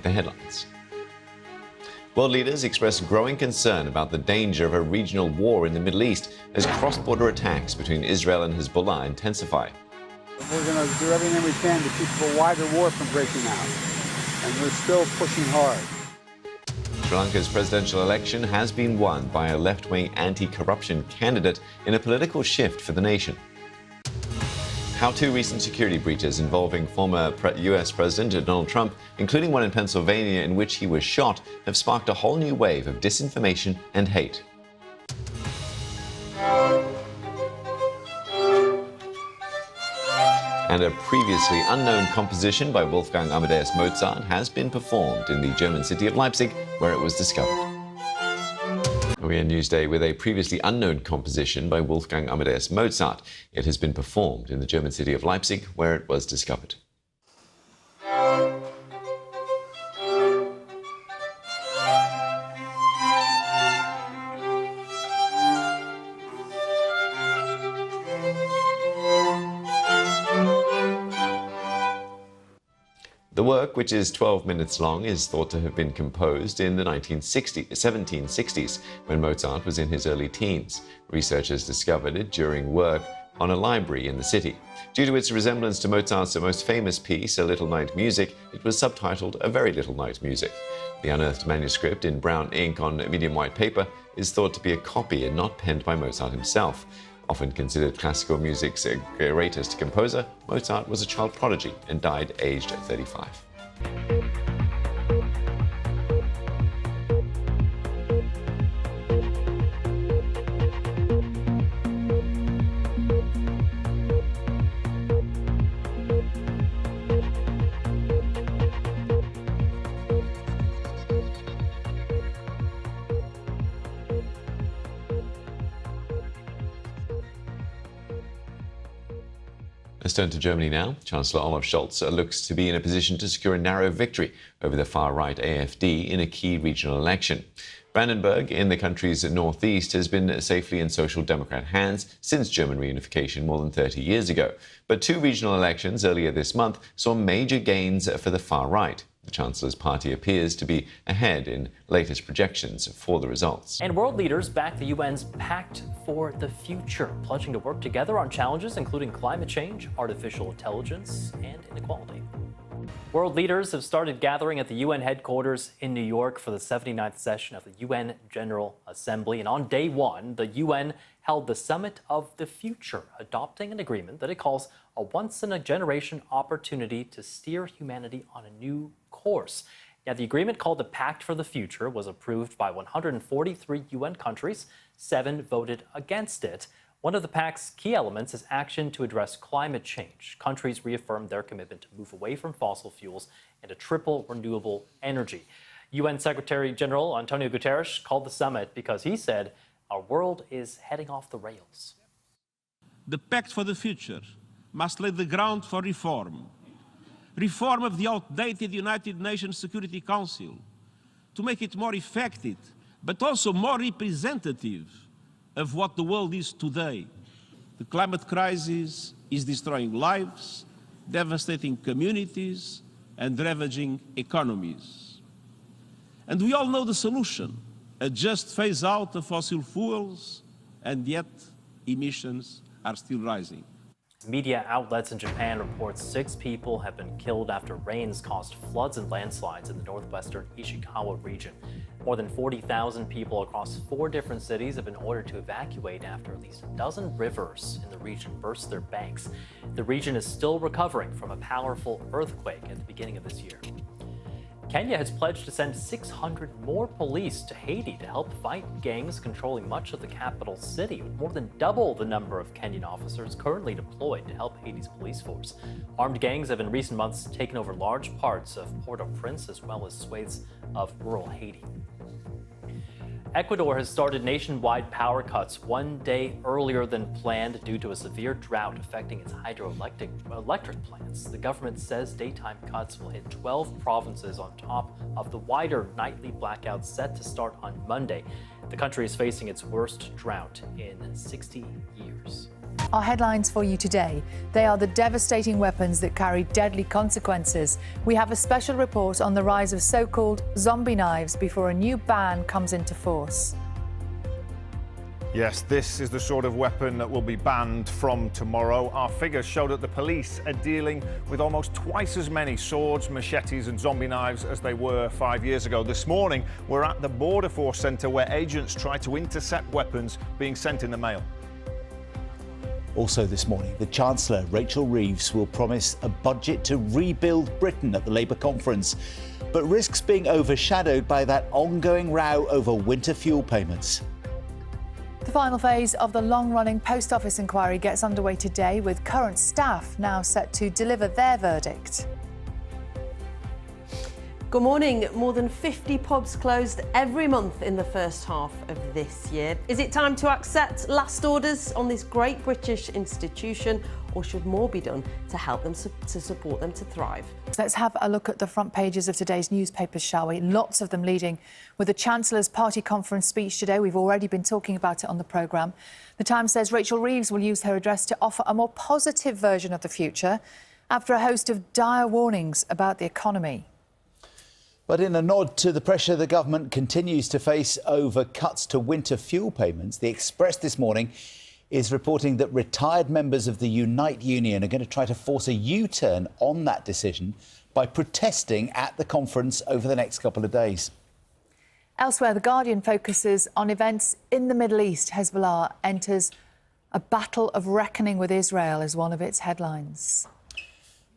the headlines. World leaders expressed growing concern about the danger of a regional war in the Middle East as cross-border attacks between Israel and Hezbollah intensify. We're going to do everything we can to keep a wider war from breaking out, and we're still pushing hard. Sri Lanka's presidential election has been won by a left-wing anti-corruption candidate in a political shift for the nation. How two recent security breaches involving former US President Donald Trump, including one in Pennsylvania in which he was shot, have sparked a whole new wave of disinformation and hate. And a previously unknown composition by Wolfgang Amadeus Mozart has been performed in the German city of Leipzig, where it was discovered. We end Newsday with a previously unknown composition by Wolfgang Amadeus Mozart. It has been performed in the German city of Leipzig, where it was discovered. The work, which is 12 minutes long, is thought to have been composed in the 1760s, when Mozart was in his early teens. Researchers discovered it during work on a library in the city. Due to its resemblance to Mozart's most famous piece, A Little Night Music, it was subtitled A Very Little Night Music. The unearthed manuscript in brown ink on medium white paper is thought to be a copy and not penned by Mozart himself. Often considered classical music's greatest composer, Mozart was a child prodigy and died aged 35. Let's turn to Germany now. Chancellor Olaf Scholz looks to be in a position to secure a narrow victory over the far-right AfD in a key regional election. Brandenburg, in the country's northeast, has been safely in Social Democrat hands since German reunification more than 30 years ago. But two regional elections earlier this month saw major gains for the far-right. The Chancellor's party appears to be ahead in latest projections for the results. And world leaders back the UN's Pact for the Future, pledging to work together on challenges including climate change, artificial intelligence, and inequality. World leaders have started gathering at the UN headquarters in New York for the 79th session of the UN General Assembly. And on day one, the UN held the Summit of the Future, adopting an agreement that it calls a once-in-a-generation opportunity to steer humanity on a new course. Now, the agreement, called the Pact for the Future, was approved by 143 UN countries. 7 voted against it. One of the pact's key elements is action to address climate change. Countries reaffirmed their commitment to move away from fossil fuels and to triple renewable energy. UN Secretary General Antonio Guterres called the summit because he said, "Our world is heading off the rails." The Pact for the Future must lay the ground for reform. Reform of the outdated United Nations Security Council to make it more effective, but also more representative of what the world is today. The climate crisis is destroying lives, devastating communities, and ravaging economies. And we all know the solution: a just phase out of fossil fuels, and yet emissions are still rising. Media outlets in Japan report 6 people have been killed after rains caused floods and landslides in the northwestern Ishikawa region. More than 40,000 people across 4 different cities have been ordered to evacuate after at least a dozen rivers in the region burst their banks. The region is still recovering from a powerful earthquake at the beginning of this year. Kenya has pledged to send 600 more police to Haiti to help fight gangs controlling much of the capital city, with more than double the number of Kenyan officers currently deployed to help Haiti's police force. Armed gangs have in recent months taken over large parts of Port-au-Prince as well as swathes of rural Haiti. Ecuador has started nationwide power cuts 1 day earlier than planned due to a severe drought affecting its hydroelectric plants. The government says daytime cuts will hit 12 provinces on top of the wider nightly blackouts set to start on Monday. The country is facing its worst drought in 60 years. Our headlines for you today. They are the devastating weapons that carry deadly consequences. We have a special report on the rise of so-called zombie knives before a new ban comes into force. Yes, this is the sort of weapon that will be banned from tomorrow. Our figures show that the police are dealing with almost twice as many swords, machetes and zombie knives as they were 5 years ago. This morning, we're at the Border Force Centre where agents try to intercept weapons being sent in the mail. Also this morning, the Chancellor, Rachel Reeves, will promise a budget to rebuild Britain at the Labour conference, but risks being overshadowed by that ongoing row over winter fuel payments. The final phase of the long-running Post Office inquiry gets underway today, with current staff now set to deliver their verdict. Good morning. More than 50 pubs closed every month in the first half of this year. Is it time to accept last orders on this great British institution, or should more be done to help them, to support them to thrive? Let's have a look at the front pages of today's newspapers, shall we? Lots of them leading with the Chancellor's party conference speech today. We've already been talking about it on the programme. The Times says Rachel Reeves will use her address to offer a more positive version of the future after a host of dire warnings about the economy. But in a nod to the pressure the government continues to face over cuts to winter fuel payments, the Express this morning is reporting that retired members of the Unite Union are going to try to force a U-turn on that decision by protesting at the conference over the next couple of days. Elsewhere, The Guardian focuses on events in the Middle East. Hezbollah enters a battle of reckoning with Israel as one of its headlines.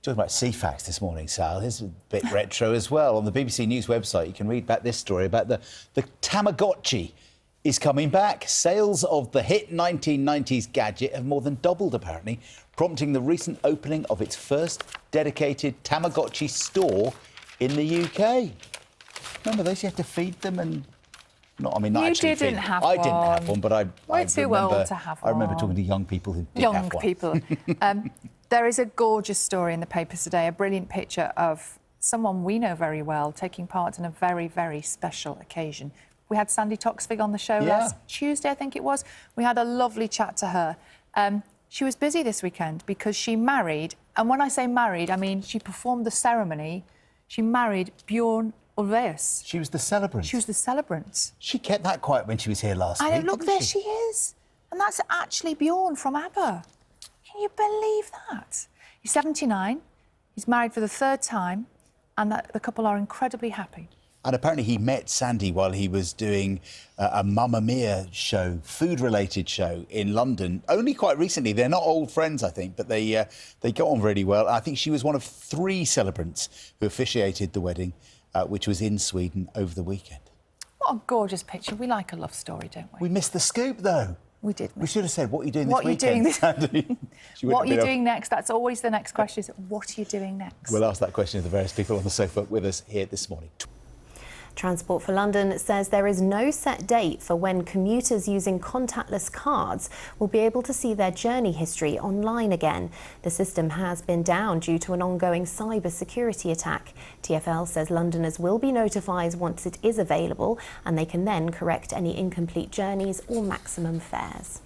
Talking about CFAX this morning, Sal. Here's a bit retro as well. On the BBC News website, you can read about this story about the Tamagotchi is coming back. Sales of the hit 1990s gadget have more than doubled, apparently, prompting the recent opening of its first dedicated Tamagotchi store in the UK. Remember those? You had to feed them and... Not actually didn't have I one. didn't have one, but I too old to have one. I remember talking to young people who did have one. Young people. There is a gorgeous story in the papers today, a brilliant picture of someone we know very well taking part in a very, very special occasion. We had Sandy Toksvig on the show last Tuesday, I think it was. We had a lovely chat to her. She was busy this weekend because she married, and when I say married, I mean she performed the ceremony. She married Bjorn Ulvaeus. She was the celebrant. She was the celebrant. She kept that quiet when she was here last week. Look, there she is. And that's actually Bjorn from ABBA. Can you believe that? He's 79, he's married for the third time, and the couple are incredibly happy. And apparently he met Sandy while he was doing a Mamma Mia show, food-related show in London, only quite recently. They're not old friends, I think, but they got on really well. I think she was one of 3 celebrants who officiated the wedding, which was in Sweden over the weekend. What a gorgeous picture. We like a love story, don't we? We missed the scoop, though. We did. We should have said, what are you doing this weekend, Sandy? What are you doing next? That's always the next question, is what are you doing next? We'll ask that question to the various people on the sofa with us here this morning. Transport for London says there is no set date for when commuters using contactless cards will be able to see their journey history online again. The system has been down due to an ongoing cyber security attack. TfL says Londoners will be notified once it is available, and they can then correct any incomplete journeys or maximum fares.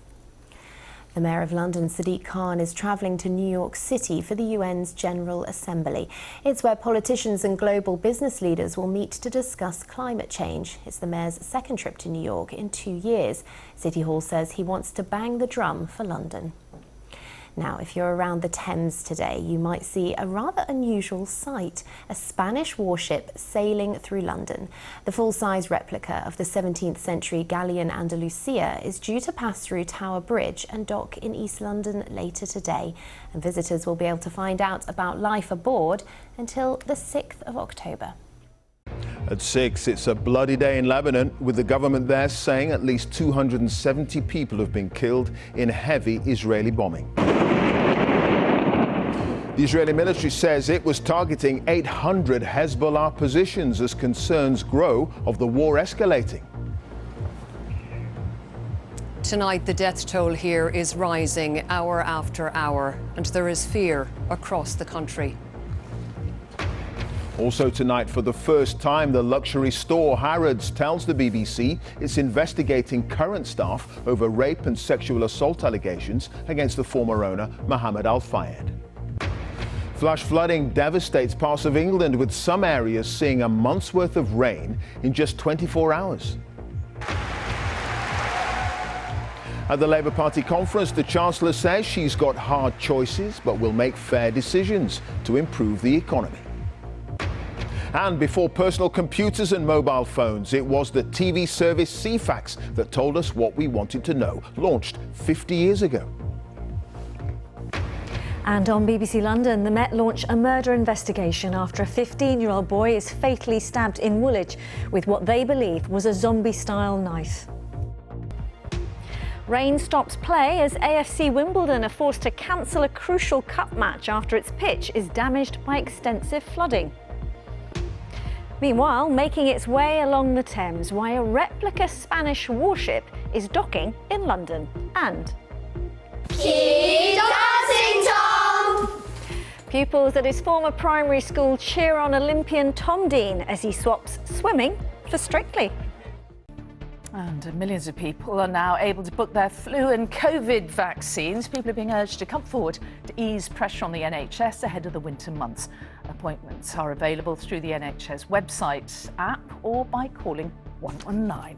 The Mayor of London, Sadiq Khan, is travelling to New York City for the UN's General Assembly. It's where politicians and global business leaders will meet to discuss climate change. It's the Mayor's second trip to New York in 2 years. City Hall says he wants to bang the drum for London. Now, if you're around the Thames today, you might see a rather unusual sight, a Spanish warship sailing through London. The full-size replica of the 17th century galleon Andalusia is due to pass through Tower Bridge and dock in East London later today. And visitors will be able to find out about life aboard until the 6th of October. At 6, it's a bloody day in Lebanon, with the government there saying at least 270 people have been killed in heavy Israeli bombing. The Israeli military says it was targeting 800 Hezbollah positions as concerns grow of the war escalating. Tonight, the death toll here is rising hour after hour, and there is fear across the country. Also tonight, for the first time, the luxury store Harrods tells the BBC it's investigating current staff over rape and sexual assault allegations against the former owner, Mohammed Al Fayed. Flash flooding devastates parts of England, with some areas seeing a month's worth of rain in just 24 hours. At the Labour Party conference, the Chancellor says she's got hard choices but will make fair decisions to improve the economy. And before personal computers and mobile phones, it was the TV service CFAX that told us what we wanted to know, launched 50 years ago. And on BBC London, the Met launch a murder investigation after a 15-year-old boy is fatally stabbed in Woolwich with what they believe was a zombie-style knife. Rain stops play as AFC Wimbledon are forced to cancel a crucial cup match after its pitch is damaged by extensive flooding. Meanwhile, making its way along the Thames, why a replica Spanish warship is docking in London. And keep dancing, Tom! Pupils at his former primary school cheer on Olympian Tom Dean as he swaps swimming for Strictly. And millions of people are now able to book their flu and COVID vaccines. People are being urged to come forward to ease pressure on the NHS ahead of the winter months. Appointments are available through the NHS website, app, or by calling 119.